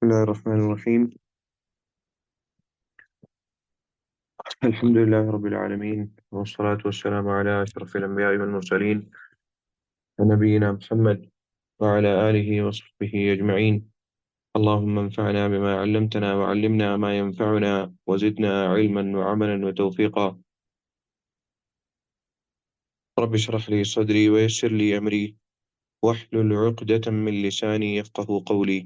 بسم الله الرحمن الرحيم. الحمد لله رب العالمين، والصلاة والسلام على أشرف الأنبياء والمرسلين، نبينا محمد وعلى آله وصحبه أجمعين. اللهم انفعنا بما علمتنا وعلمنا ما ينفعنا وزدنا علما وعملا وتوفيقا. رب اشرح لي صدري ويسر لي أمري واحلل عقدة من لساني يفقه قولي.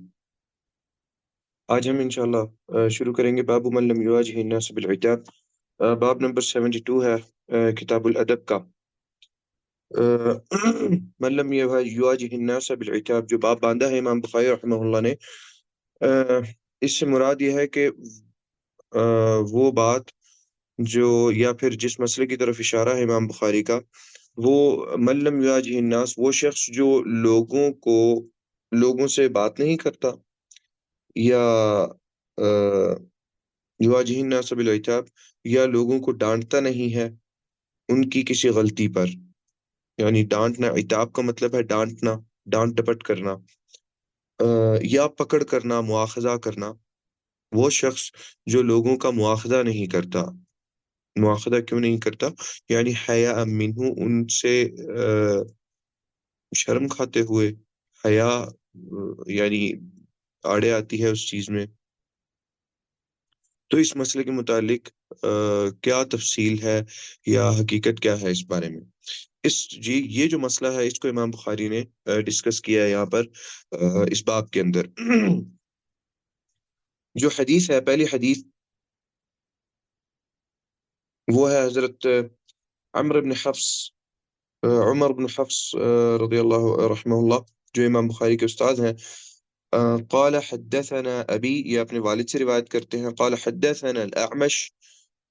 آج ہم انشاءاللہ شروع کریں گے باب من لم یواجه الناس بالعتاب. باب نمبر 72 ہے کتاب الادب کا. من لم یواجه الناس بالعتاب، جو باب باندھا ہے امام بخاری رحمہ اللہ نے، اس سے مراد یہ ہے کہ وہ بات جو یا پھر جس مسئلے کی طرف اشارہ ہے امام بخاری کا، وہ من لم یواجه الناس، وہ شخص جو لوگوں سے بات نہیں کرتا، یا یواجه الناس بالعتاب، یا لوگوں کو ڈانٹتا نہیں ہے ان کی کسی غلطی پر. یعنی ڈانٹنا، عتاب کا مطلب ہے ڈانٹنا، ڈانٹ ڈپٹ کرنا، یا پکڑ کرنا، مواخذہ کرنا. وہ شخص جو لوگوں کا مواخذہ نہیں کرتا. مواخذہ کیوں نہیں کرتا؟ یعنی حیا منہ، ان سے شرم کھاتے ہوئے، حیا یعنی آڑے آتی ہے اس چیز میں. تو اس مسئلے کے متعلق کیا تفصیل ہے یا حقیقت کیا ہے اس بارے میں؟ یہ جو مسئلہ ہے اس کو امام بخاری نے ڈسکس کیا ہے یہاں پر اس باب کے اندر. جو حدیث ہے، پہلی حدیث، وہ ہے حضرت عمر بن حفص رضی اللہ رحمہ اللہ، جو امام بخاری کے استاد ہیں. قال حدثنا ابی، یہ اپنے والد سے روایت کرتے ہیں. قال حدثنا الاعمش،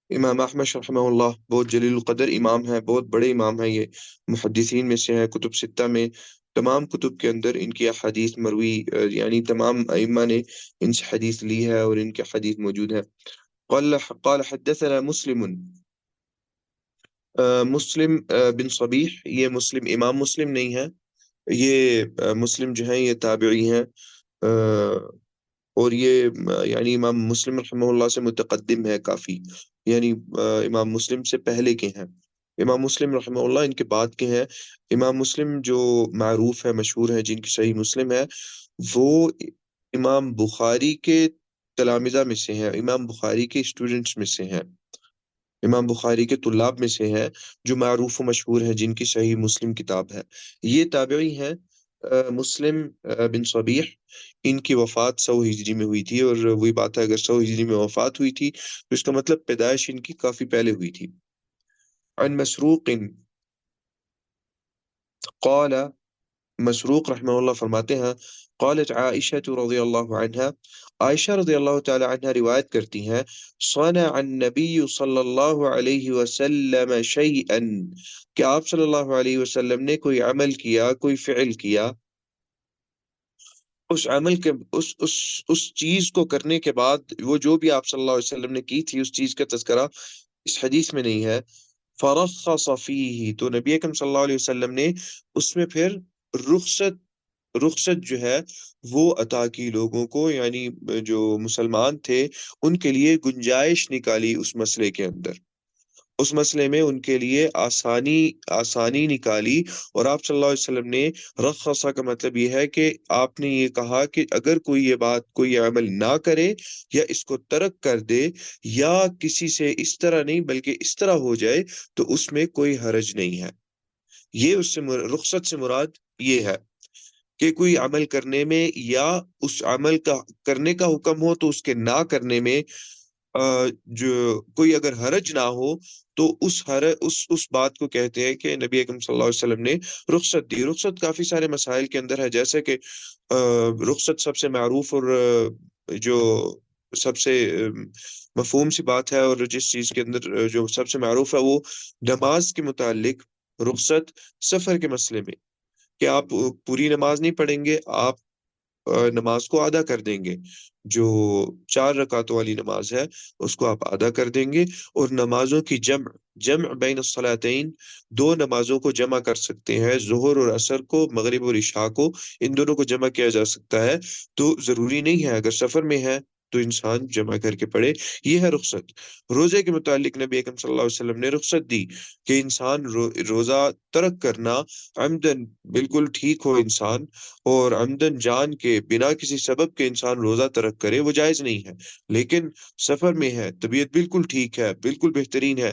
امام احمش رحمہ اللہ بہت جلیل القدر امام ہے، بہت بڑے امام ہیں. یہ محدثین میں سے ہیں، کتب ستہ میں تمام کتب کے اندر ان کی حدیث مروی، یعنی تمام ائمہ نے ان سے حدیث لی ہے اور ان کے حدیث موجود ہے. قال حدثنا مسلم، مسلم بن صبیح، یہ مسلم امام مسلم نہیں ہے، یہ مسلم جو ہیں یہ تابعی ہیں، اور یہ یعنی امام مسلم رحمہ اللہ سے متقدم ہے کافی، یعنی امام مسلم سے پہلے کے ہیں. امام مسلم رحمہ اللہ ان کے بعد کے ہیں. امام مسلم جو معروف ہے، مشہور ہے، جن کی صحیح مسلم ہے، وہ امام بخاری کے تلامذہ میں سے ہیں، امام بخاری کے اسٹوڈنٹس میں سے ہیں، امام بخاری کے طلاب میں سے ہیں، جو معروف و مشہور ہیں، جن کی صحیح مسلم کتاب ہے. یہ تابعی ہیں مسلم بن صبیح. ان کی وفات 100 ہجری میں ہوئی تھی، اور وہی بات ہے، اگر 100 ہجری میں وفات ہوئی تھی تو اس کا مطلب پیدائش ان کی کافی پہلے ہوئی تھی. عن مسروق قال، مسروق رحمہ اللہ فرماتے ہیں، قالت عائشہ رضی اللہ عنہا، عائشہ رضی اللہ تعالی عنہ روایت کرتی ہیں، صنع النبی صلی اللہ علیہ وسلم شیئا، کہ آپ صلی اللہ علیہ وسلم نے کوئی عمل کیا، کوئی فعل کیا. اس عمل کے اس چیز کو کرنے کے بعد، وہ جو بھی آپ صلی اللہ علیہ وسلم نے کی تھی، اس چیز کا تذکرہ اس حدیث میں نہیں ہے. فرخص فیہ، تو نبی اکرم صلی اللہ علیہ وسلم نے اس میں پھر رخصت جو ہے وہ عطا کی لوگوں کو، یعنی جو مسلمان تھے ان کے لیے گنجائش نکالی اس مسئلے کے اندر، اس مسئلے میں ان کے لیے آسانی نکالی. اور آپ صلی اللہ علیہ وسلم نے، رخصہ کا مطلب یہ ہے کہ آپ نے یہ کہا کہ اگر کوئی یہ بات، کوئی عمل نہ کرے یا اس کو ترک کر دے، یا کسی سے اس طرح نہیں بلکہ اس طرح ہو جائے، تو اس میں کوئی حرج نہیں ہے. یہ اس سے رخصت سے مراد یہ ہے کہ کوئی عمل کرنے میں، یا اس عمل کا کرنے کا حکم ہو تو اس کے نہ کرنے میں جو کوئی اگر حرج نہ ہو، تو اس بات کو کہتے ہیں کہ نبی اکرم صلی اللہ علیہ وسلم نے رخصت دی. رخصت کافی سارے مسائل کے اندر ہے، جیسے کہ رخصت سب سے معروف اور جو سب سے مفہوم سی بات ہے، اور جس چیز کے اندر جو سب سے معروف ہے، وہ نماز کے متعلق رخصت سفر کے مسئلے میں، کہ آپ پوری نماز نہیں پڑھیں گے، آپ نماز کو ادا کر دیں گے، جو 4 رکعتوں والی نماز ہے اس کو آپ ادا کر دیں گے، اور نمازوں کی جمع بین الصلاتین، 2 نمازوں کو جمع کر سکتے ہیں، ظہر اور عصر کو، مغرب اور عشاء کو، ان دونوں کو جمع کیا جا سکتا ہے۔ تو ضروری نہیں ہے، اگر سفر میں ہے تو انسان جمع کر کے پڑھے، یہ ہے رخصت۔ روزے کے متعلق نبی اکرم صلی اللہ علیہ وسلم نے رخصت دی کہ انسان روزہ ترک کرنا عمدن، بالکل ٹھیک ہو انسان، اور عمدن جان کے بنا کسی سبب کے انسان روزہ ترک کرے، وہ جائز نہیں ہے۔ لیکن سفر میں ہے، طبیعت بالکل ٹھیک ہے، بالکل بہترین ہے،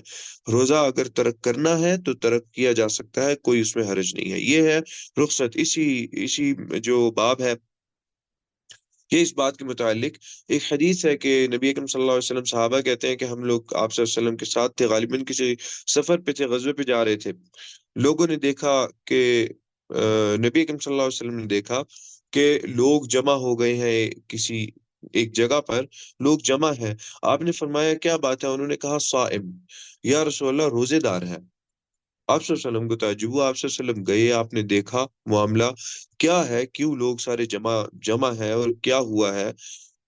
روزہ اگر ترک کرنا ہے تو ترک کیا جا سکتا ہے، کوئی اس میں حرج نہیں ہے۔ یہ ہے رخصت۔ اسی جو باب ہے کہ اس بات کے متعلق ایک حدیث ہے کہ نبی اکرم صلی اللہ علیہ وسلم، صحابہ کہتے ہیں کہ ہم لوگ آپ صلی اللہ علیہ وسلم کے ساتھ تھے، غالباً کسی سفر پہ تھے، غزوے پہ جا رہے تھے۔ لوگوں نے دیکھا کہ نبی اکرم صلی اللہ علیہ وسلم نے دیکھا کہ لوگ جمع ہو گئے ہیں کسی ایک جگہ پر، لوگ جمع ہیں۔ آپ نے فرمایا کیا بات ہے؟ انہوں نے کہا صائم، یا رسول اللہ روزے دار ہے۔ آپ صلی اللہ علیہ وسلم کو تعجب ہوا، آپ صلی اللہ علیہ وسلم گئے، آپ نے دیکھا معاملہ کیا ہے، کیوں لوگ سارے جمع ہے، اور کیا ہوا ہے؟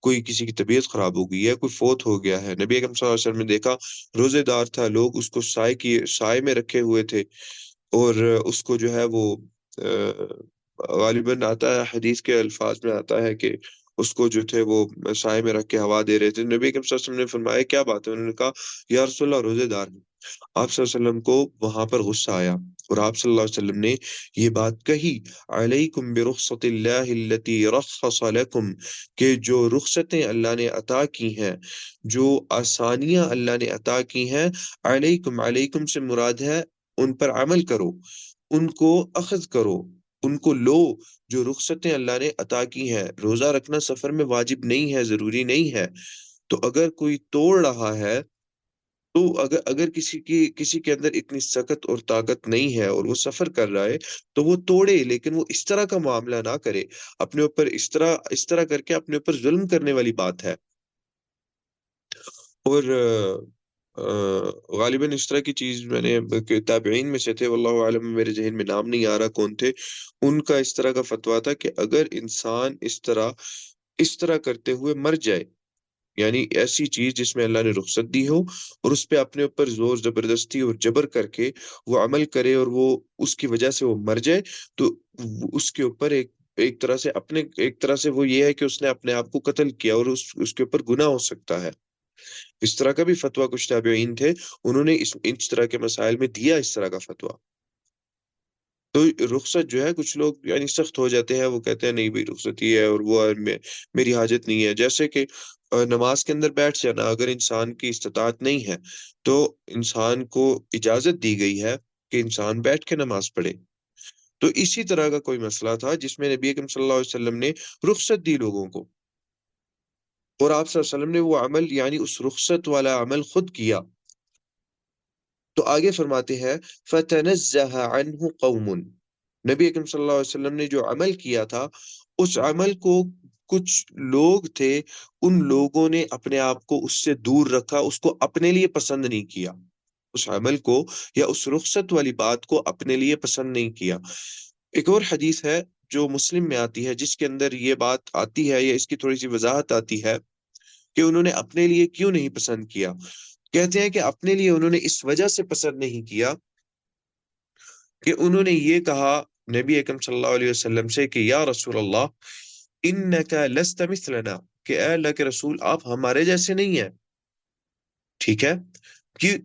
کوئی کسی کی طبیعت خراب ہو گئی ہے، کوئی فوت ہو گیا ہے؟ نبی اکرم صلی اللہ علیہ وسلم نے دیکھا روزے دار تھا، لوگ اس کو سائے میں رکھے ہوئے تھے، اور اس کو جو ہے وہ غالباً آتا ہے، حدیث کے الفاظ میں آتا ہے کہ اس کو جو تھے وہ سائے میں رکھ کے ہوا دے رہے تھے۔ نبی اکرم صلی اللہ علیہ وسلم نے فرمایا کیا بات ہے؟ انہوں نے کہا یا رسول اللہ روزے دار ہیں۔ آپ صلی اللہ علیہ وسلم کو وہاں پر غصہ آیا، اور آپ صلی اللہ علیہ وسلم نے یہ بات کہی، علیکم برخصت اللہ التي رخص لکم، کہ جو رخصتیں اللہ نے عطا کی ہیں، جو آسانیاں اللہ نے عطا کی ہیں، علیکم، علیکم سے مراد ہے ان پر عمل کرو، ان کو اخذ کرو، ان کو لو۔ جو رخصتیں اللہ نے عطا کی ہیں، روزہ رکھنا سفر میں واجب نہیں ہے، ضروری نہیں ہے، تو اگر کوئی توڑ رہا ہے، تو اگر کسی کے اندر اتنی سخت اور طاقت نہیں ہے اور وہ سفر کر رہا ہے تو وہ توڑے، لیکن وہ اس طرح کا معاملہ نہ کرے، اپنے اوپر اس طرح کر کے اپنے اوپر ظلم کرنے والی بات ہے۔ اور غالباً اس طرح کی چیز میں نے کہ تابعین میں سے تھے، واللہ عالم، میرے ذہن میں نام نہیں آ رہا کون تھے، ان کا اس طرح کا فتویٰ تھا کہ اگر انسان اس طرح کرتے ہوئے مر جائے، یعنی ایسی چیز جس میں اللہ نے رخصت دی ہو، اور اس پہ اپنے اوپر زور زبردستی اور جبر کر کے وہ عمل کرے، اور وہ اس کی وجہ سے وہ مر جائے، تو اس کے اوپر ایک طرح سے وہ یہ ہے کہ اس نے اپنے آپ کو قتل کیا، اور اس کے اوپر گناہ ہو سکتا ہے۔ اس طرح کا بھی فتویٰ کچھ تابعین تھے، انہوں نے اس طرح کے مسائل میں دیا اس طرح کا فتویٰ۔ تو رخصت جو ہے، کچھ لوگ یعنی سخت ہو جاتے ہیں، وہ کہتے ہیں نہیں بھائی رخصت یہ ہے، اور وہ ہے، میری حاجت نہیں ہے۔ جیسے کہ نماز کے اندر بیٹھ جانا، اگر انسان کی استطاعت نہیں ہے تو انسان کو اجازت دی گئی ہے کہ انسان بیٹھ کے نماز پڑھے۔ تو اسی طرح کا کوئی مسئلہ تھا جس میں نبی اکرم صلی اللہ علیہ وسلم نے رخصت دی لوگوں کو، اور آپ صلی اللہ علیہ وسلم نے وہ عمل، یعنی اس رخصت والا عمل خود کیا۔ تو آگے فرماتے ہیں فَتَنَزَّهَ عَنْهُ قَوْمٌ، نبی اکرم صلی اللہ علیہ وسلم نے جو عمل کیا تھا، اس عمل کو کچھ لوگ تھے، ان لوگوں نے اپنے آپ کو اس سے دور رکھا، اس کو اپنے لیے پسند نہیں کیا، اس عمل کو یا اس رخصت والی بات کو اپنے لیے پسند نہیں کیا۔ ایک اور حدیث ہے جو مسلم میں آتی ہے، جس کے اندر یہ بات آتی ہے، یا اس کی تھوڑی سی وضاحت آتی ہے کہ انہوں نے اپنے لیے کیوں نہیں پسند کیا۔ کہتے ہیں کہ اپنے لیے انہوں نے اس وجہ سے پسند نہیں کیا کہ انہوں نے یہ کہا نبی اکرم صلی اللہ علیہ وسلم سے کہ یا رسول اللہ انکا لست مثلنا، کہ اے اللہ کے رسول آپ ہمارے جیسے نہیں ہیں۔ ٹھیک ہے،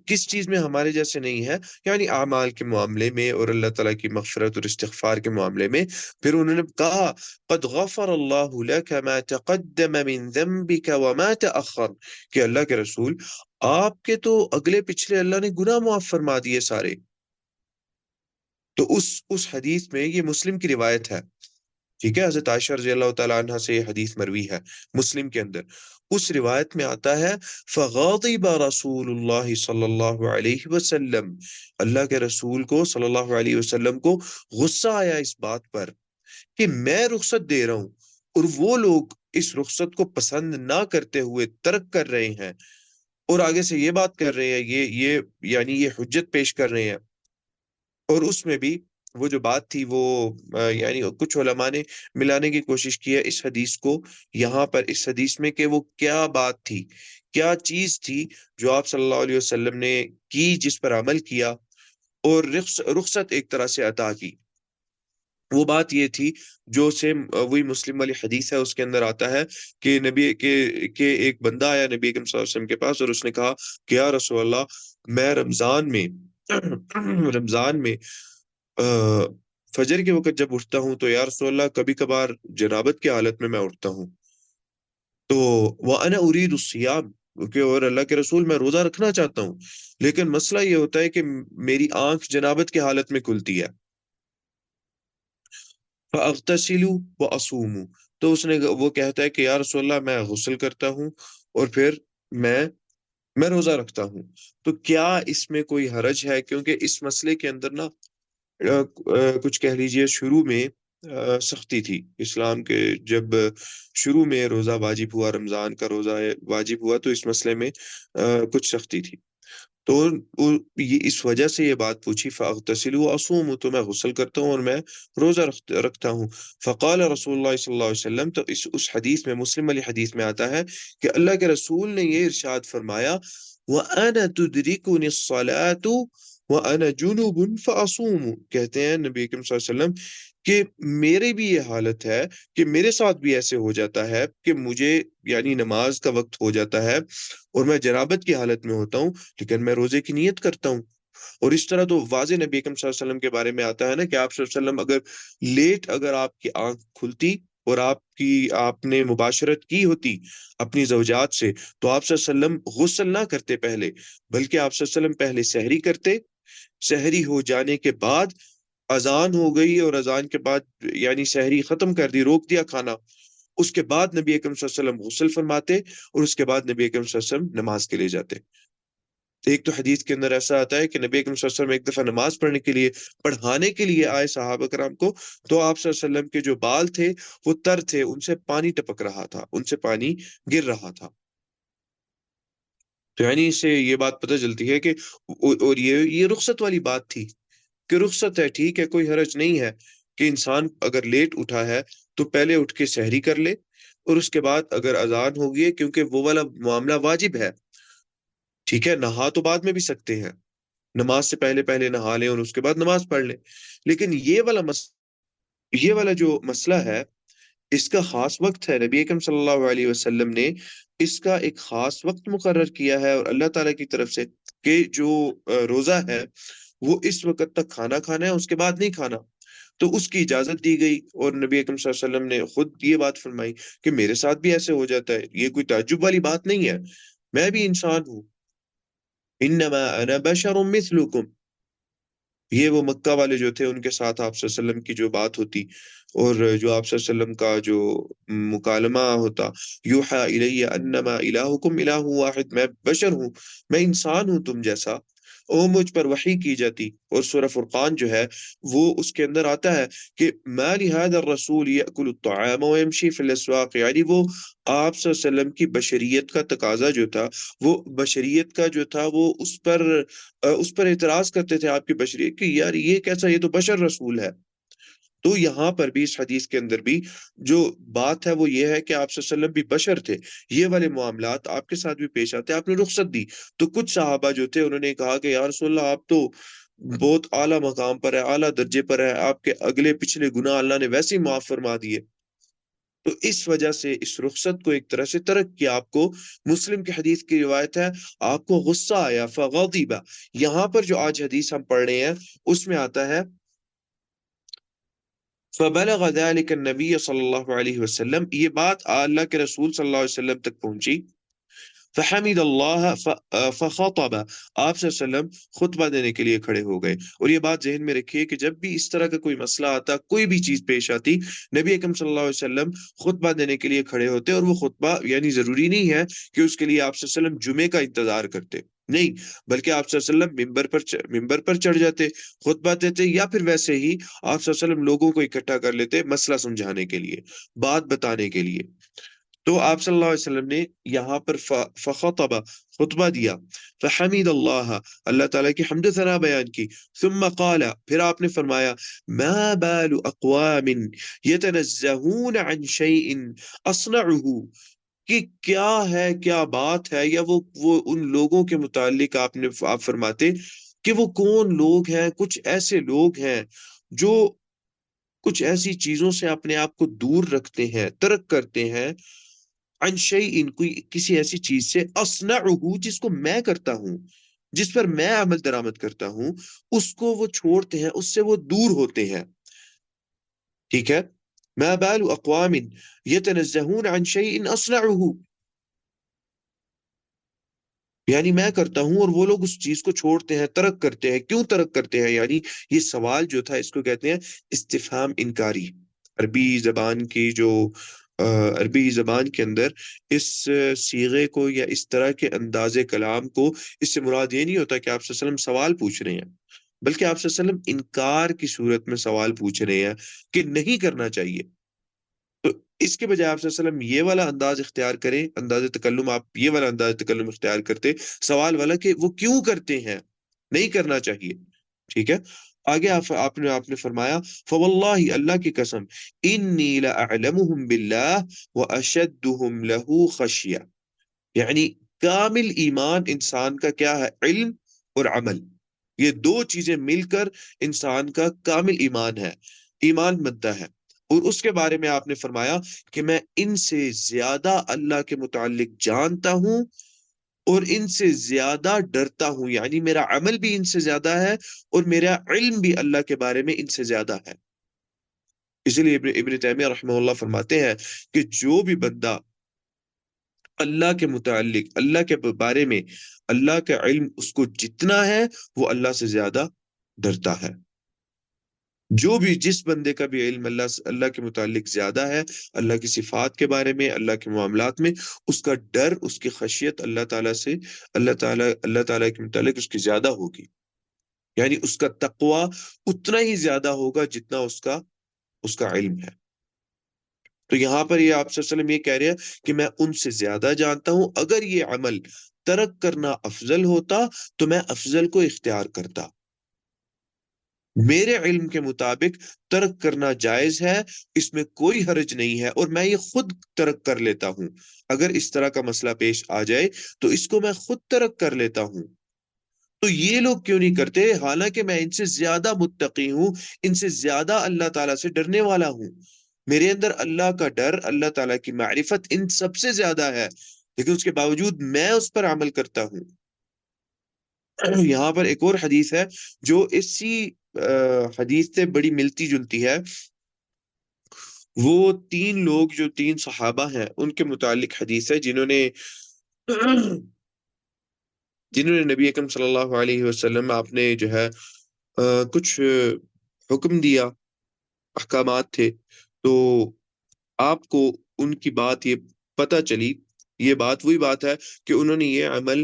کس چیز میں ہمارے جیسے نہیں ہے؟ یعنی اعمال کے معاملے میں، اور اللہ تعالیٰ کی مغفرت اور استغفار کے معاملے میں۔ پھر انہوں نے کہا قد غفر اللہ لک ما تقدم من ذنبک وما تأخر، کہ اللہ کے رسول آپ کے تو اگلے پچھلے اللہ نے گناہ معاف فرما دیے سارے۔ تو اس حدیث میں، یہ مسلم کی روایت ہے، ٹھیک ہے، حضرت عائشہ رضی اللہ تعالیٰ عنہ سے یہ حدیث مروی ہے مسلم کے اندر۔ اس روایت میں آتا ہے فغاضب رسول اللہ صلی اللہ علیہ وسلم، اللہ کے رسول کو صلی اللہ علیہ وسلم کو غصہ آیا اس بات پر کہ میں رخصت دے رہا ہوں، اور وہ لوگ اس رخصت کو پسند نہ کرتے ہوئے ترک کر رہے ہیں، اور آگے سے یہ بات کر رہے ہیں، یعنی یہ حجت پیش کر رہے ہیں، اور اس میں بھی وہ جو بات تھی وہ یعنی کچھ علماء نے ملانے کی کوشش کی ہے اس حدیث کو یہاں پر اس حدیث میں، کہ وہ کیا بات تھی، کیا چیز تھی جو آپ صلی اللہ علیہ وسلم نے کی، جس پر عمل کیا اور رخصت ایک طرح سے عطا کی۔ وہ بات یہ تھی جو سیم وہی مسلم والی حدیث ہے، اس کے اندر آتا ہے کہ نبی کہ ایک بندہ آیا نبی اکرم صلی اللہ علیہ وسلم کے پاس اور اس نے کہا کہ یا رسول اللہ، میں رمضان میں رمضان میں فجر کے وقت جب اٹھتا ہوں تو یا رسول اللہ کبھی کبھار جنابت کی حالت میں اٹھتا ہوں، تو وَأَنَا أُرِيدُ الصِّيَامَ، کہ اور اللہ کے رسول میں روزہ رکھنا چاہتا ہوں، لیکن مسئلہ یہ ہوتا ہے کہ میری آنکھ جنابت کی حالت میں کھلتی ہے، فَأَغْتَسِلُ وَأَصُومُ، تو اس نے وہ کہتا ہے کہ یا رسول اللہ میں غسل کرتا ہوں اور پھر میں میں روزہ رکھتا ہوں، تو کیا اس میں کوئی حرج ہے؟ کیونکہ اس مسئلے کے اندر نا کچھ کہہ لیجئے شروع میں سختی تھی اسلام کے، جب شروع میں روزہ واجب ہوا، رمضان کا روزہ واجب ہوا، تو اس مسئلے میں کچھ سختی تھی، تو یہ اس وجہ سے یہ بات پوچھی، فاغتسل واصوم، تو میں غسل کرتا ہوں اور میں روزہ رکھتا ہوں۔ فقال رسول اللہ صلی اللہ علیہ وسلم، تو اس حدیث میں، مسلم والی حدیث میں آتا ہے کہ اللہ کے رسول نے یہ ارشاد فرمایا، وَأَنَا تُدْرِكُنِ الصَّلَاةُ وَأَنَا جُنُوبٌ فَأَصُومُ، کہتے ہیں نبی اکرم صلی اللہ علیہ وسلم کہ میری بھی یہ حالت ہے کہ میرے ساتھ بھی ایسے ہو جاتا ہے کہ مجھے یعنی نماز کا وقت ہو جاتا ہے اور میں جنابت کی حالت میں ہوتا ہوں، لیکن میں روزے کی نیت کرتا ہوں۔ اور اس طرح تو واضح نبی اکرم صلی اللہ علیہ وسلم کے بارے میں آتا ہے نا کہ آپ صلی اللہ علیہ وسلم اگر آپ کی آنکھ کھلتی اور آپ نے مباشرت کی ہوتی اپنی زوجات سے، تو آپ صلی اللہ علیہ وسلم غسل نہ کرتے پہلے، بلکہ آپ صلی اللہ علیہ وسلم پہلے سحری کرتے، سحری ہو جانے کے بعد اذان ہو گئی اور اذان کے بعد یعنی سحری ختم کر دی، روک دیا کھانا، اس کے بعد نبی اکرم صلی اللہ علیہ وسلم غسل فرماتے اور اس کے بعد نبی اکرم صلی اللہ علیہ وسلم نماز کے لیے جاتے۔ ایک تو حدیث کے اندر ایسا آتا ہے کہ نبی اکرم صلی اللہ علیہ وسلم ایک دفعہ نماز پڑھنے کے لیے، پڑھانے کے لیے آئے صحابہ کرام کو، تو آپ صلی اللہ علیہ وسلم کے جو بال تھے وہ تر تھے، ان سے پانی ٹپک رہا تھا، ان سے پانی گر رہا تھا، تو یعنی اس سے یہ بات پتہ چلتی ہے کہ اور یہ رخصت والی بات تھی کہ رخصت ہے، ٹھیک ہے، کوئی حرج نہیں ہے کہ انسان اگر لیٹ اٹھا ہے تو پہلے اٹھ کے سحری کر لے اور اس کے بعد اگر اذان ہوگی ہے، کیونکہ وہ والا معاملہ واجب ہے، ٹھیک ہے، نہا تو بعد میں بھی سکتے ہیں، نماز سے پہلے پہلے نہا لیں اور اس کے بعد نماز پڑھ لیں، لیکن یہ والا جو مسئلہ ہے اس کا خاص وقت ہے، نبی اکرم صلی اللہ علیہ وسلم نے اس کا ایک خاص وقت مقرر کیا ہے، اور اللہ تعالیٰ کی طرف سے کہ جو روزہ ہے وہ اس وقت تک کھانا کھانا ہے، اس کے بعد نہیں کھانا، تو اس کی اجازت دی گئی، اور نبی اکرم صلی اللہ علیہ وسلم نے خود یہ بات فرمائی کہ میرے ساتھ بھی ایسے ہو جاتا ہے، یہ کوئی تعجب والی بات نہیں ہے، میں بھی انسان ہوں، انما انا بشر مثلکم، یہ وہ مکہ والے جو تھے ان کے ساتھ آپ صلی اللہ علیہ وسلم کی جو بات ہوتی اور جو آپ صلی اللہ علیہ وسلم کا جو مکالمہ ہوتا، یوحا الی انما الہکم الہ واحد، میں بشر ہوں، میں انسان ہوں تم جیسا، اور مجھ پر وحی کی جاتی، اور سورہ فرقان جو ہے وہ اس کے اندر آتا ہے کہ ما لهذا الرسول یأکل الطعام ویمشی فی الاسواق، یعنی وہ آپ صلی اللہ علیہ وسلم کی بشریت کا تقاضا جو تھا، وہ بشریت کا جو تھا وہ اس پر اعتراض کرتے تھے آپ کی بشریت کہ یار یہ کیسا، یہ تو بشر رسول ہے۔ تو یہاں پر بھی اس حدیث کے اندر بھی جو بات ہے وہ یہ ہے کہ آپ صلی اللہ علیہ وسلم بھی بشر تھے، یہ والے معاملات آپ کے ساتھ بھی پیش آتے، آپ نے رخصت دی، تو کچھ صحابہ جو تھے انہوں نے کہا کہ یا رسول اللہ آپ تو بہت اعلیٰ مقام پر ہے، اعلیٰ درجے پر ہے، آپ کے اگلے پچھلے گناہ اللہ نے ویسے ہی معاف فرما دیے، تو اس وجہ سے اس رخصت کو ایک طرح سے ترک کیا، آپ کو مسلم کی حدیث کی روایت ہے، آپ کو غصہ آیا، فغضب، یہاں پر جو آج حدیث ہم پڑھ رہے ہیں اس میں آتا ہے فبلغ ذلك النبی صلی اللہ علیہ وسلم، یہ بات اللہ کے رسول صلی اللہ علیہ وسلم تک پہنچی، فحمد اللہ فخطب، آپ صلی اللہ علیہ وسلم خطبہ دینے کے لیے کھڑے ہو گئے، اور یہ بات ذہن میں رکھیے کہ جب بھی اس طرح کا کوئی مسئلہ آتا، کوئی بھی چیز پیش آتی، نبی اکرم صلی اللہ علیہ وسلم خطبہ دینے کے لیے کھڑے ہوتے، اور وہ خطبہ یعنی ضروری نہیں ہے کہ اس کے لیے آپ صلی اللہ علیہ وسلم جمعے کا انتظار کرتے، نہیں، بلکہ آپ صلی اللہ علیہ وسلم ممبر پر چڑھ جاتے، خطبہ دیتے، یا پھر ویسے ہی آپ صلی اللہ علیہ وسلم لوگوں کو اکٹھا کر لیتے مسئلہ سمجھانے کے لیے، بات بتانے کے لیے، تو آپ صلی اللہ علیہ وسلم نے یہاں پر فخطب، خطبہ دیا، فحمد اللہ، اللہ تعالیٰ کی حمد و ثنا بیان کی، ثم قال، پھر آپ نے فرمایا، ما بال اقوام یتنزہون عن شیء اصنعہ، کہ کیا ہے، کیا بات ہے، یا وہ ان لوگوں کے متعلق آپ فرماتے کہ وہ کون لوگ ہیں، کچھ ایسے لوگ ہیں جو کچھ ایسی چیزوں سے اپنے آپ کو دور رکھتے ہیں، ترک کرتے ہیں، عن شیء، کوئی کسی ایسی چیز سے، اصنعہ، جس کو میں کرتا ہوں، جس پر میں عمل درآمد کرتا ہوں، اس کو وہ چھوڑتے ہیں، اس سے وہ دور ہوتے ہیں، ٹھیک ہے؟ ما بال اقوام یتنزہون عن شیء اصنعہ، یعنی میں کرتا ہوں اور وہ لوگ اس چیز کو چھوڑتے ہیں، ترک کرتے ہیں، کیوں ترک کرتے ہیں؟ یعنی یہ سوال جو تھا اس کو کہتے ہیں استفہام انکاری۔ عربی زبان کی جو عربی زبان کے اندر اس صیغے کو یا اس طرح کے انداز کلام کو، اس سے مراد یہ نہیں ہوتا کہ آپ صلی اللہ علیہ وسلم سوال پوچھ رہے ہیں، بلکہ آپ صلی اللہ علیہ وسلم انکار کی صورت میں سوال پوچھ رہے ہیں کہ نہیں کرنا چاہیے۔ تو اس کے بجائے آپ صلی اللہ علیہ وسلم یہ والا انداز اختیار کریں، انداز تکلم، آپ یہ والا انداز تکلم اختیار کرتے، سوال والا کہ وہ کیوں کرتے ہیں، نہیں کرنا چاہیے، ٹھیک ہے؟ آگے آپ نے فرمایا، فواللہ، اللہ کی قسم، انی لأعلمہم باللہ واشدہم لہ خشیہ، یعنی کامل ایمان انسان کا کیا ہے؟ علم اور عمل، یہ دو چیزیں مل کر انسان کا کامل ایمان ہے، ایمان بنتا ہے۔ اور اس کے بارے میں آپ نے فرمایا کہ میں ان سے زیادہ اللہ کے متعلق جانتا ہوں اور ان سے زیادہ ڈرتا ہوں، یعنی میرا عمل بھی ان سے زیادہ ہے اور میرا علم بھی اللہ کے بارے میں ان سے زیادہ ہے۔ اسی لیے ابن تیمیہ رحمہ اللہ فرماتے ہیں کہ جو بھی بندہ اللہ کے متعلق، اللہ کے بارے میں اللہ کا علم اس کو جتنا ہے، وہ اللہ سے زیادہ ڈرتا ہے۔ جو بھی، جس بندے کا بھی علم اللہ کے متعلق زیادہ ہے، اللہ کی صفات کے بارے میں، اللہ کے معاملات میں، اس کا ڈر، اس کی خشیت اللہ تعالیٰ سے، اللہ تعالیٰ کے متعلق اس کی زیادہ ہوگی، یعنی اس کا تقوی اتنا ہی زیادہ ہوگا جتنا اس کا علم ہے۔ تو یہاں پر یہ آپ صلی اللہ علیہ وسلم یہ کہہ رہے ہیں کہ میں ان سے زیادہ جانتا ہوں، اگر یہ عمل ترک کرنا افضل ہوتا تو میں افضل کو اختیار کرتا، میرے علم کے مطابق ترک کرنا جائز ہے، اس میں کوئی حرج نہیں ہے، اور میں یہ خود ترک کر لیتا ہوں، اگر اس طرح کا مسئلہ پیش آ جائے تو اس کو میں خود ترک کر لیتا ہوں۔ تو یہ لوگ کیوں نہیں کرتے، حالانکہ میں ان سے زیادہ متقی ہوں، ان سے زیادہ اللہ تعالیٰ سے ڈرنے والا ہوں، میرے اندر اللہ کا ڈر، اللہ تعالیٰ کی معرفت ان سب سے زیادہ ہے، لیکن اس کے باوجود میں اس پر عمل کرتا ہوں۔ یہاں پر ایک اور حدیث ہے جو اسی حدیث سے بڑی ملتی جلتی ہے، وہ تین لوگ جو تین صحابہ ہیں ان کے متعلق حدیث ہے، جنہوں نے نبی اکرم صلی اللہ علیہ وسلم، آپ نے جو ہے کچھ حکم دیا، احکامات تھے، تو آپ کو ان کی بات یہ پتہ چلی، یہ بات وہی بات ہے کہ انہوں نے یہ عمل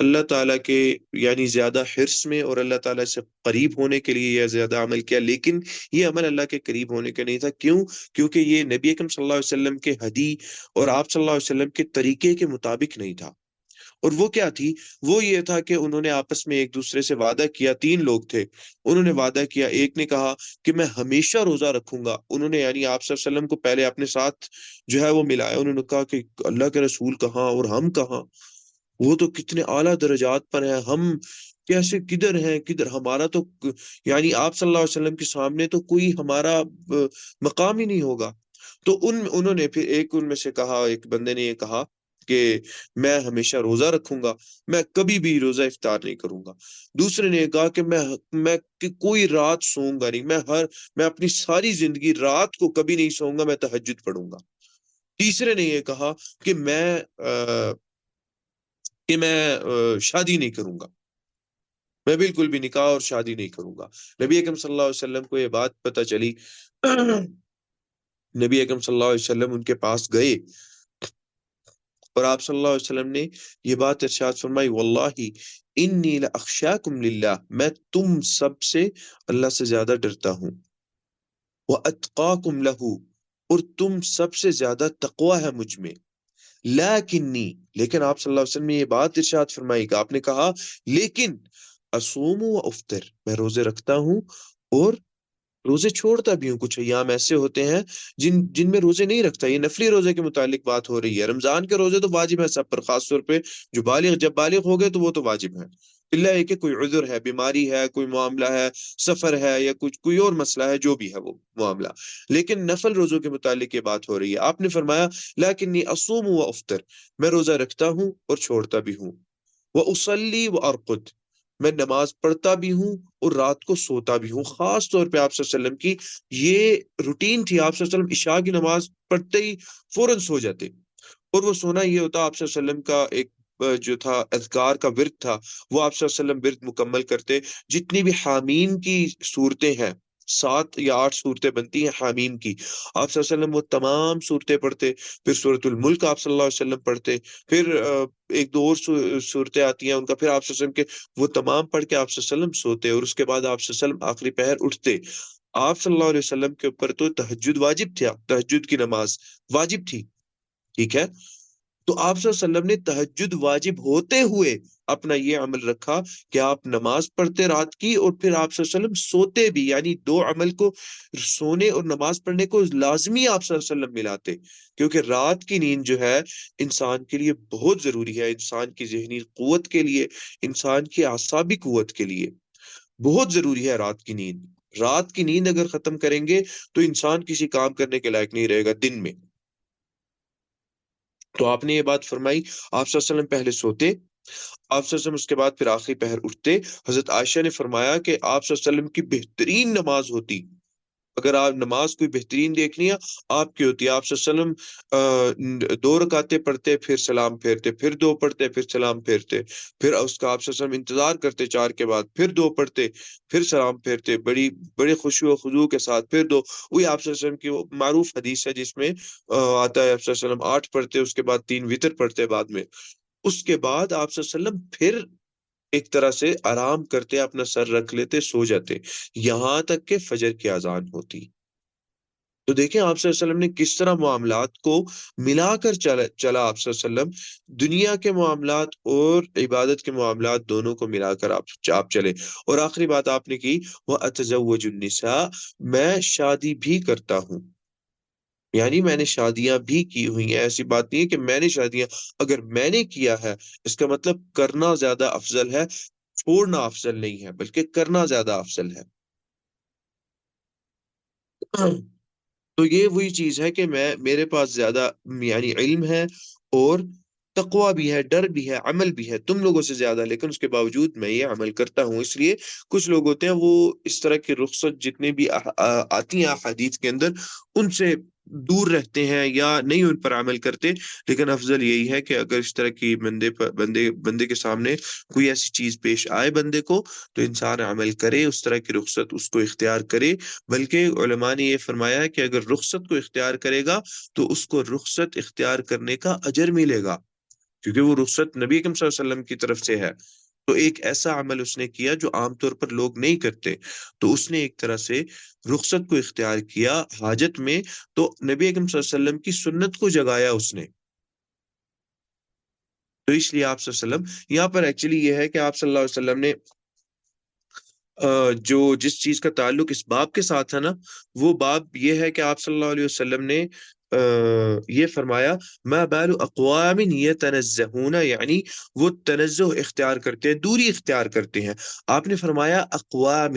اللہ تعالیٰ کے یعنی زیادہ حرص میں اور اللہ تعالیٰ سے قریب ہونے کے لیے یہ زیادہ عمل کیا، لیکن یہ عمل اللہ کے قریب ہونے کا نہیں تھا۔ کیوں؟ کیونکہ یہ نبی اکرم صلی اللہ علیہ وسلم کے ہدی اور آپ صلی اللہ علیہ وسلم کے طریقے کے مطابق نہیں تھا۔ اور وہ کیا تھی؟ وہ یہ تھا کہ انہوں نے آپس میں ایک دوسرے سے وعدہ کیا، تین لوگ تھے، انہوں نے وعدہ کیا، ایک نے کہا کہ میں ہمیشہ روزہ رکھوں گا، انہوں نے یعنی آپ صلی اللہ علیہ وسلم کو پہلے اپنے ساتھ جو ہے وہ ملایا، انہوں نے کہا کہ اللہ کے رسول کہاں اور ہم کہاں، وہ تو کتنے اعلیٰ درجات پر ہیں، ہم کیسے، کدھر ہیں، کدھر ہمارا تو یعنی آپ صلی اللہ علیہ وسلم کے سامنے تو کوئی ہمارا مقام ہی نہیں ہوگا۔ تو انہوں نے پھر ان میں سے کہا، ایک بندے نے یہ کہا کہ میں ہمیشہ روزہ رکھوں گا، میں کبھی بھی روزہ افطار نہیں کروں گا۔ دوسرے نے کہا کہ میں کہ کوئی رات سوؤں گا نہیں، میں اپنی ساری زندگی رات کو کبھی نہیں سوؤں گا، میں تہجد پڑھوں گا۔ تیسرے نے یہ کہا کہ میں شادی نہیں کروں گا، میں بالکل بھی نکاح اور شادی نہیں کروں گا۔ نبی اکرم صلی اللہ علیہ وسلم کو یہ بات پتہ چلی، نبی اکرم صلی اللہ علیہ وسلم ان کے پاس گئے اور آپ صلی اللہ علیہ وسلم نے یہ بات ارشاد فرمائی، واللہ انی لاخشاکم للہ، میں تم سب سے اللہ سے زیادہ ڈرتا ہوں، واتقاکم لہ، اور تم سب سے زیادہ تقوی ہے مجھ میں، لیکن آپ صلی اللہ علیہ وسلم نے یہ بات ارشاد فرمائی کہ آپ نے کہا لیکن اصوم و افطر، میں روزے رکھتا ہوں اور روزے چھوڑتا بھی ہوں۔ کچھ ایام ایسے ہوتے ہیں جن میں روزے نہیں رکھتا۔ یہ نفلی روزے کے متعلق بات ہو رہی ہے۔ رمضان کے روزے تو واجب ہے سب پر، خاص طور پہ جو جب بالغ ہو گئے تو وہ تو واجب ہے، اللہ یہ کہ کوئی عذر ہے، بیماری ہے، کوئی معاملہ ہے، سفر ہے، یا کوئی اور مسئلہ ہے، جو بھی ہے وہ معاملہ۔ لیکن نفل روزوں کے متعلق یہ بات ہو رہی ہے۔ آپ نے فرمایا لیکنی اصوم و افطر، میں روزہ رکھتا ہوں اور چھوڑتا بھی ہوں، وَأُصَلِّي وَأَرْقُدْ، میں نماز پڑھتا بھی ہوں اور رات کو سوتا بھی ہوں۔ خاص طور پہ آپ صلی اللہ علیہ وسلم کی یہ روٹین تھی، آپ صلی اللہ علیہ وسلم عشاء کی نماز پڑھتے ہی فوراً سو جاتے، اور وہ سونا یہ ہوتا آپ صلی اللہ علیہ وسلم کا ایک جو تھا اذکار کا ورد تھا، وہ آپ صلی اللہ علیہ وسلم ورد مکمل کرتے۔ جتنی بھی حامیم کی صورتیں ہیں، 7 یا 8 صورتیں بنتی ہیں حامیم کی، آپ صلی اللہ علیہ وسلم وہ تمام صورتیں پڑھتے، پھر سورۃ الملک آپ صلی اللہ علیہ وسلم پڑھتے، پھر ایک دو اور صورتیں آتی ہیں ان کا، پھر آپ صلی اللہ علیہ وسلم کے وہ تمام پڑھ کے آپ صلی اللہ علیہ وسلم سوتے، اور اس کے بعد آپ صلی اللہ علیہ وسلم آخری پہر اٹھتے۔ آپ صلی اللہ علیہ وسلم کے اوپر تو تہجد واجب تھا، تہجد کی نماز واجب تھی، ٹھیک ہے؟ تو آپ صلی اللہ علیہ وسلم نے تہجد واجب ہوتے ہوئے اپنا یہ عمل رکھا کہ آپ نماز پڑھتے رات کی، اور پھر آپ صلی اللہ علیہ وسلم سوتے بھی، یعنی دو عمل کو، سونے اور نماز پڑھنے کو لازمی آپ صلی اللہ علیہ وسلم ملاتے، کیونکہ رات کی نیند جو ہے انسان کے لیے بہت ضروری ہے، انسان کی ذہنی قوت کے لیے، انسان کی اعصابی قوت کے لیے بہت ضروری ہے رات کی نیند۔ رات کی نیند اگر ختم کریں گے تو انسان کسی کام کرنے کے لائق نہیں رہے گا دن میں۔ تو آپ نے یہ بات فرمائی، آپ صلی اللہ علیہ وسلم پہلے سوتے، آپ صلی اللہ علیہ وسلم اس کے بعد پھر آخری پہر اٹھتے۔ حضرت عائشہ نے فرمایا کہ آپ صلی اللہ علیہ وسلم کی بہترین نماز ہوتی، اگر آپ نماز کوئی بہترین دیکھنی ہے آپ کی ہوتی ہے، آپ صلی اللہ علیہ وسلم 2 رکعتیں پڑھتے، پھر سلام پھیرتے، پھر 2 پڑھتے، پھر سلام پھیرتے، پھر اس کا آپ صلی اللہ علیہ وسلم انتظار کرتے 4 کے بعد، پھر 2 پڑھتے، پھر سلام پھیرتے، بڑے خشوع و خضوع کے ساتھ، پھر 2۔ وہی آپ صلی اللہ علیہ وسلم کی وہ معروف حدیث ہے جس میں آتا ہے آپ صلی اللہ علیہ وسلم 8 پڑھتے، اس کے بعد 3 وتر پڑھتے بعد میں، اس کے بعد آپ صلی اللہ علیہ وسلم پھر ایک طرح سے آرام کرتے، اپنا سر رکھ لیتے، سو جاتے، یہاں تک کہ فجر کی اذان ہوتی۔ تو دیکھیں آپ صلی اللہ علیہ وسلم نے کس طرح معاملات کو ملا کر چلا آپ صلی اللہ علیہ وسلم، دنیا کے معاملات اور عبادت کے معاملات دونوں کو ملا کر آپ چلے۔ اور آخری بات آپ نے کی، وَأَتَزَوَّجُ النِّسَاءَ، میں شادی بھی کرتا ہوں، یعنی میں نے شادیاں بھی کی ہوئی ہیں، ایسی بات نہیں ہے کہ میں نے شادیاں، اگر میں نے کیا ہے اس کا مطلب کرنا زیادہ افضل ہے، چھوڑنا افضل نہیں ہے، بلکہ کرنا زیادہ افضل ہے۔ تو یہ وہی چیز ہے کہ میرے پاس زیادہ یعنی علم ہے، اور تقوی بھی ہے، ڈر بھی ہے، عمل بھی ہے تم لوگوں سے زیادہ، لیکن اس کے باوجود میں یہ عمل کرتا ہوں۔ اس لیے کچھ لوگ ہوتے ہیں وہ اس طرح کی رخصت جتنے بھی آتی ہیں احادیث کے اندر، ان سے دور رہتے ہیں یا نہیں ان پر عمل کرتے، لیکن افضل یہی ہے کہ اگر اس طرح کی بندے کے سامنے کوئی ایسی چیز پیش آئے بندے کو، تو انسان عمل کرے، اس طرح کی رخصت اس کو اختیار کرے۔ بلکہ علماء نے یہ فرمایا ہے کہ اگر رخصت کو اختیار کرے گا تو اس کو رخصت اختیار کرنے کا اجر ملے گا، کیونکہ وہ رخصت نبی اکرم صلی اللہ علیہ وسلم کی طرف سے ہے۔ تو ایک ایسا عمل اس نے کیا جو عام طور پر لوگ نہیں کرتے، تو اس نے ایک طرح سے رخصت کو اختیار کیا حاجت میں، تو نبی اکرم صلی اللہ علیہ وسلم کی سنت کو جگایا اس نے۔ تو اس لیے آپ صلی اللہ علیہ وسلم یہاں پر ایکچولی یہ ہے کہ آپ صلی اللہ علیہ وسلم نے جو جس چیز کا تعلق اس باب کے ساتھ ہے نا، وہ باب یہ ہے کہ آپ صلی اللہ علیہ وسلم نے یہ فرمایا ما بال اقوام یتنزہون، یعنی وہ تنزہ اختیار کرتے ہیں، دوری اختیار کرتے ہیں۔ آپ نے فرمایا اقوام،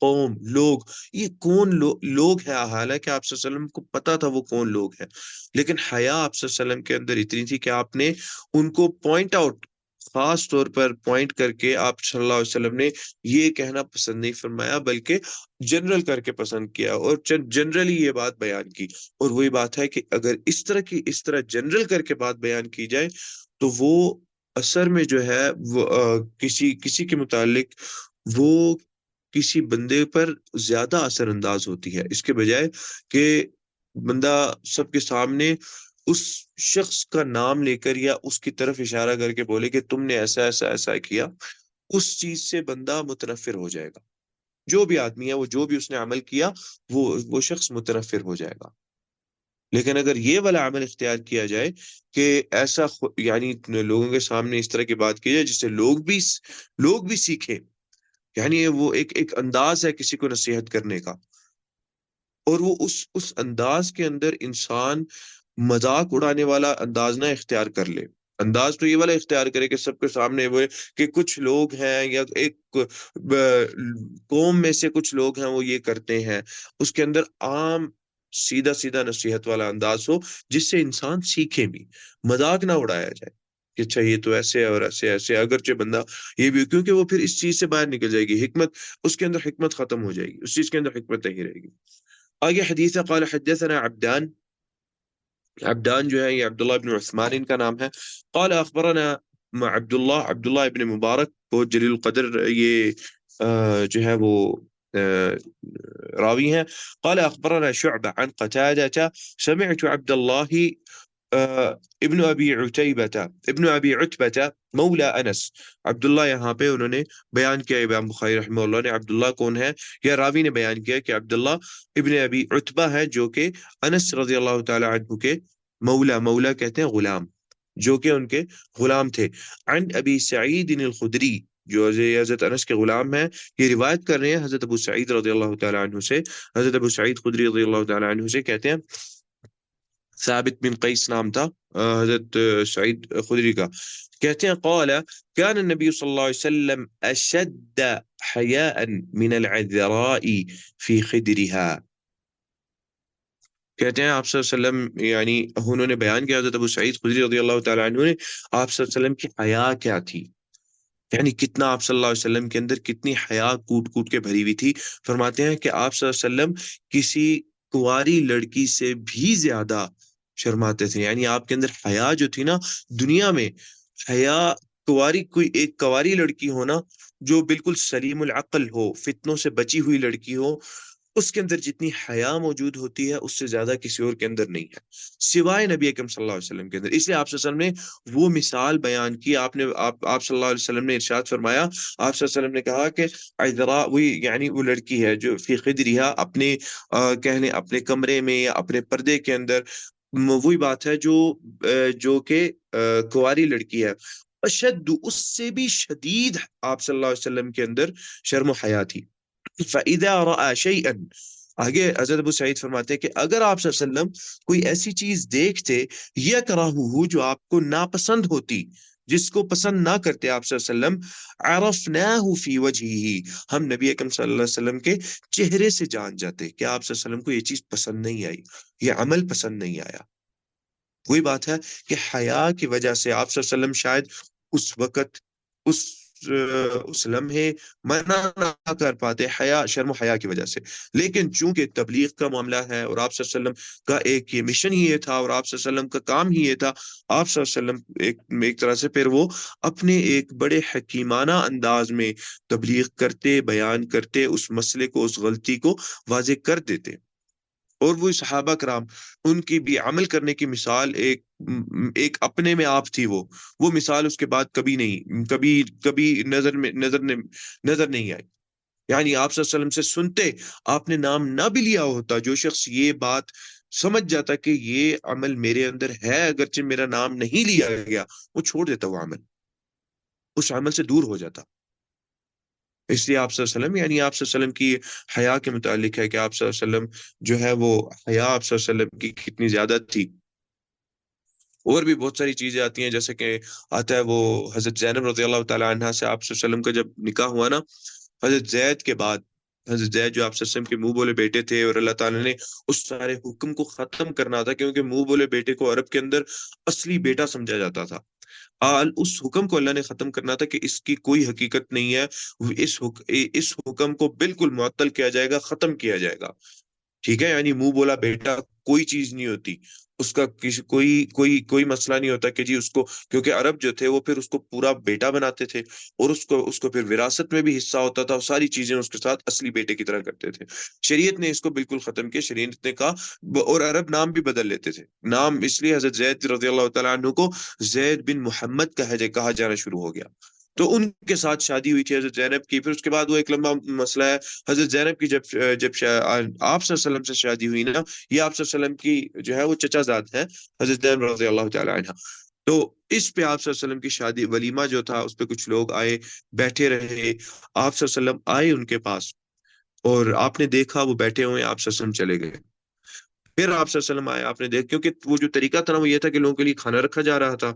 قوم، لوگ، یہ کون لوگ ہیں؟ حالانکہ آپ صلی اللہ علیہ وسلم کو پتا تھا وہ کون لوگ ہیں، لیکن حیا آپ صلی اللہ علیہ وسلم کے اندر اتنی تھی کہ آپ نے ان کو پوائنٹ آؤٹ، خاص طور پر پوائنٹ کر کے آپ صلی اللہ علیہ وسلم نے یہ کہنا پسند نہیں فرمایا، بلکہ جنرل کر کے پسند کیا، اور جنرلی یہ بات بیان کی۔ اور وہی بات ہے کہ اگر اس طرح جنرل کر کے بات بیان کی جائے تو وہ اثر میں جو ہے وہ کسی کے متعلق وہ کسی بندے پر زیادہ اثر انداز ہوتی ہے، اس کے بجائے کہ بندہ سب کے سامنے اس شخص کا نام لے کر یا اس کی طرف اشارہ کر کے بولے کہ تم نے ایسا ایسا ایسا کیا، اس چیز سے بندہ متنفر ہو جائے گا۔ جو بھی آدمی ہے، وہ جو بھی اس نے عمل کیا، وہ شخص متنفر ہو جائے گا۔ لیکن اگر یہ والا عمل اختیار کیا جائے کہ ایسا یعنی لوگوں کے سامنے اس طرح کی بات کی جائے جس سے لوگ بھی سیکھیں، یعنی وہ ایک انداز ہے کسی کو نصیحت کرنے کا، اور وہ اس انداز کے اندر انسان مذاق اڑانے والا انداز نہ اختیار کر لے، انداز تو یہ والا اختیار کرے کہ سب کے سامنے وہ کہ کچھ لوگ ہیں یا ایک قوم میں سے کچھ لوگ ہیں وہ یہ کرتے ہیں، اس کے اندر عام سیدھا سیدھا نصیحت والا انداز ہو جس سے انسان سیکھے بھی، مذاق نہ اڑایا جائے کہ اچھا یہ تو ایسے ہے اور ایسے ایسے، اگرچہ بندہ یہ بھی، کیونکہ وہ پھر اس چیز سے باہر نکل جائے گی، حکمت اس کے اندر حکمت ختم ہو جائے گی، اس چیز کے اندر حکمت نہیں رہے گی۔ آگے حدیث ہے، قال حدثنا عبدان جو ہے یہ عبداللہ ابن عثمان ان کا نام ہے، قال اخبرنا عبداللہ ابن مبارک، بہت جلیل القدر یہ جو ہے وہ راوی ہیں، قال اخبرنا شعبہ عن قتادة سمعت عبد الله ابن ابی عتبہ مولا انس، عبداللہ یہاں پہ انہوں نے بیان کیا، امام بخاری رحمہ اللہ نے عبداللہ کون ہے، یا راوی نے بیان کیا کہ عبداللہ ابن ابی عتبہ ہے جو کہ انس رضی اللہ تعالی عنہ کے مولا کہتے ہیں غلام، جو کہ ان کے غلام تھے، عن ابی سعید الخدری، جو حضرت انس کے غلام ہیں، یہ روایت کر رہے ہیں حضرت ابو سعید رضی اللہ تعالی عنہ سے، حضرت ابو سعید خدری رضی اللہ تعالی عنہ سے کہتے ہیں، ثابت بن قیس نام تھا حضرت سعید خدری کا، کہتے ہیں قال كان النبي صلی اللہ علیہ وسلم اشد حیاء من العذراء في خدرها، کہتے ہیں آپ صلی اللہ علیہ وسلم، یعنی انہوں نے بیان کیا حضرت ابو سعید خدری رضی اللہ تعالی عنہ نے، آپ صلی اللہ علیہ وسلم کی حیا کیا تھی، یعنی کتنا آپ صلی اللہ علیہ وسلم کے اندر کتنی حیا کوٹ کوٹ کے بھری ہوئی تھی، فرماتے ہیں کہ آپ صلی اللہ علیہ وسلم کسی کنواری لڑکی سے بھی زیادہ شرماتے تھے، یعنی آپ کے اندر حیا جو تھی نا، دنیا میں حیا، کوئی ایک کنواری لڑکی ہونا جو بالکل سلیم العقل ہو، فتنوں سے بچی ہوئی لڑکی ہو، اس کے اندر جتنی حیا موجود ہوتی ہے اس سے زیادہ کسی اور کے اندر نہیں ہے، سوائے نبی اکرم صلی اللہ علیہ وسلم کے اندر۔ اس لیے آپ صلی اللہ علیہ وسلم نے وہ مثال بیان کی، آپ صلی اللہ علیہ وسلم نے ارشاد فرمایا، آپ صلی اللہ علیہ وسلم نے کہا کہ عذرا، وہی یعنی وہ لڑکی ہے جو فی خدرہا، اپنے کہہ لیں اپنے کمرے میں یا اپنے پردے کے اندر، وہی بات ہے جو کہ کنواری لڑکی ہے، اشد، اس سے بھی شدید آپ صلی اللہ علیہ وسلم کے اندر شرم و حیا تھی، فَإِذَا رَأَى شَيْئًا، آگے حضرت ابو سعید فرماتے ہیں کہ اگر آپ صلی اللہ علیہ وسلم کوئی ایسی چیز دیکھتے، یکرہہ، جو آپ کو ناپسند ہوتی، جس کو پسند نہ کرتے آپ صلی اللہ علیہ وسلم، عرفناہ فی وجہہ، ہم نبی اکرم صلی اللہ علیہ وسلم کے چہرے سے جان جاتے کہ آپ صلی اللہ علیہ وسلم کو یہ چیز پسند نہیں آئی، یہ عمل پسند نہیں آیا۔ وہی بات ہے کہ حیا کی وجہ سے آپ صلی اللہ علیہ وسلم شاید اس وقت اس اس لمحے منع نہ کر پاتے، حیا، شرم و حیا کی وجہ سے، لیکن چونکہ تبلیغ کا معاملہ ہے اور آپ صلی اللہ علیہ وسلم کا ایک یہ مشن ہی یہ تھا اور آپ صلی اللہ علیہ وسلم کا کام ہی یہ تھا، آپ صلی اللہ علیہ وسلم ایک طرح سے پھر وہ اپنے ایک بڑے حکیمانہ انداز میں تبلیغ کرتے، بیان کرتے، اس مسئلے کو، اس غلطی کو واضح کر دیتے، اور وہ صحابہ کرام ان کی بھی عمل کرنے کی مثال ایک اپنے میں آپ تھی، وہ مثال اس کے بعد کبھی نظر نہیں آئی، یعنی آپ صلی اللہ علیہ وسلم سے سنتے، آپ نے نام نہ بھی لیا ہوتا، جو شخص یہ بات سمجھ جاتا کہ یہ عمل میرے اندر ہے، اگرچہ میرا نام نہیں لیا گیا، وہ چھوڑ دیتا، وہ عمل اس عمل سے دور ہو جاتا۔ اس لیے آپ صلی اللہ علیہ وسلم، یعنی آپ صلی اللہ علیہ وسلم کی حیا کے متعلق ہے کہ آپ صلی اللہ علیہ وسلم جو ہے وہ حیا آپ صلی اللہ علیہ وسلم کی کتنی زیادہ تھی، اور بھی بہت ساری چیزیں آتی ہیں، جیسے کہ آتا ہے وہ حضرت زینب رضی اللہ تعالی عنہا سے آپ صلی اللہ علیہ وسلم کا جب نکاح ہوا نا، حضرت زید کے بعد، حضرت زید جو آپ صلی اللہ علیہ وسلم کے منہ بولے بیٹے تھے، اور اللہ تعالیٰ نے اس سارے حکم کو ختم کرنا تھا، کیونکہ منہ بولے بیٹے کو عرب کے اندر اصلی بیٹا سمجھا جاتا تھا، اس حکم کو اللہ نے ختم کرنا تھا کہ اس کی کوئی حقیقت نہیں ہے، اس حکم کو بالکل معطل کیا جائے گا، ختم کیا جائے گا، ٹھیک ہے، یعنی منہ بولا بیٹا کوئی چیز نہیں ہوتی، اس کا کوئی مسئلہ نہیں ہوتا کہ جی اس کو، کیونکہ عرب جو تھے وہ پھر اس کو پورا بیٹا بناتے تھے، اور اس کو پھر وراثت میں بھی حصہ ہوتا تھا، اور ساری چیزیں اس کے ساتھ اصلی بیٹے کی طرح کرتے تھے، شریعت نے اس کو بالکل ختم کیا، شریعت نے کہا، اور عرب نام بھی بدل لیتے تھے، نام اس لیے حضرت زید رضی اللہ تعالیٰ عنہ کو زید بن محمد کہا جانا شروع ہو گیا، تو ان کے ساتھ شادی ہوئی تھی حضرت زینب کی. پھر اس کے بعد وہ ایک لمبا مسئلہ ہے. حضرت زینب کی جب آپ صلی اللہ علیہ وسلم سے شادی ہوئی نا، یہ آپ صلی اللہ علیہ وسلم کی جو ہے وہ چچا زاد ہے، حضرت زینب رضی اللہ تعالی عنہ. تو اس پہ آپ صلی اللہ علیہ وسلم کی شادی ولیمہ جو تھا اس پہ کچھ لوگ آئے، بیٹھے رہے. آپ صلی اللہ علیہ وسلم آئے ان کے پاس، اور آپ نے دیکھا وہ بیٹھے ہوئے ہیں، آپ صلی اللہ علیہ وسلم چلے گئے. پھر آپ صلی اللہ علیہ وسلم آئے، آپ نے دیکھ، کیونکہ وہ جو طریقہ تھا نا وہ یہ تھا کہ لوگوں کے لیے کھانا رکھا جا رہا تھا،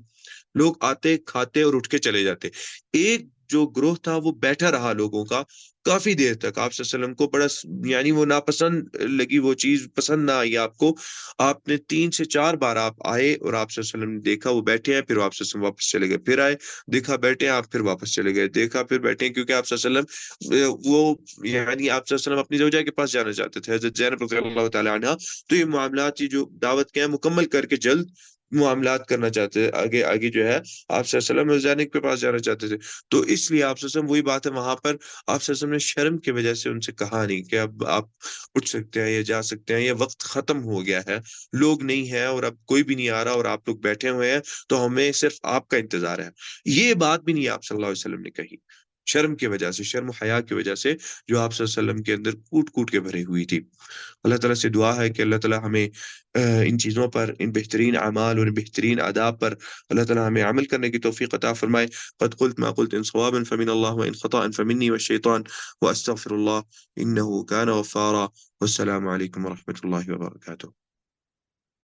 لوگ آتے کھاتے اور اٹھ کے چلے جاتے. ایک جو گروہ تھا وہ بیٹھا رہا لوگوں کا کافی دیر تک. آپ صلی اللہ علیہ وسلم کو بڑا یعنی وہ ناپسند لگی، وہ چیز پسند نہ آئی آپ کو. آپ نے 3 سے 4 بار آپ آئے اور آپ صلی اللہ علیہ وسلم نے دیکھا وہ بیٹھے ہیں، پھر آپ صلی اللہ علیہ وسلم واپس چلے گئے. پھر آئے، دیکھا بیٹھے ہیں آپ، پھر واپس چلے گئے. دیکھا پھر بیٹھے ہیں، کیونکہ آپ صلی اللہ علیہ وسلم وہ یعنی آپ صلی اللہ علیہ وسلم اپنی زوجہ کے پاس جانا چاہتے تھے، حضرت زینب رضی اللہ تعالی عنہ. تو یہ معاملات، یہ جو دعوت کے ہیں مکمل کر کے جلد معاملات کرنا چاہتے تھے، آگے آگے جو ہے آپ صلی اللہ علیہ وسلم زینب کے پاس جانا چاہتے تھے. تو اس لیے آپ صلی اللہ علیہ وسلم، وہی بات ہے، وہاں پر آپ صلی اللہ علیہ وسلم نے شرم کی وجہ سے ان سے کہا نہیں کہ اب آپ اٹھ سکتے ہیں یا جا سکتے ہیں، یہ وقت ختم ہو گیا ہے، لوگ نہیں ہیں اور اب کوئی بھی نہیں آ رہا اور آپ لوگ بیٹھے ہوئے ہیں، تو ہمیں صرف آپ کا انتظار ہے. یہ بات بھی نہیں آپ صلی اللہ علیہ وسلم نے کہی، شرم کی وجہ سے، شرم و حیا کی وجہ سے، جو آپ صلی اللہ علیہ وسلم کے اندر کوٹ کوٹ کے بھری ہوئی تھی. اللہ تعالیٰ سے دعا ہے کہ اللہ تعالیٰ ہمیں ان چیزوں پر، ان بہترین اعمال اور ان بہترین آداب پر اللہ تعالیٰ ہمیں عمل کرنے کی توفیق عطا فرمائے. قد قلت ما قلت ان صوابا فمن الله وان خطأ فمني والشيطان واستغفر الله انه كان غفارا. والسلام عليكم ورحمة الله وبركاته.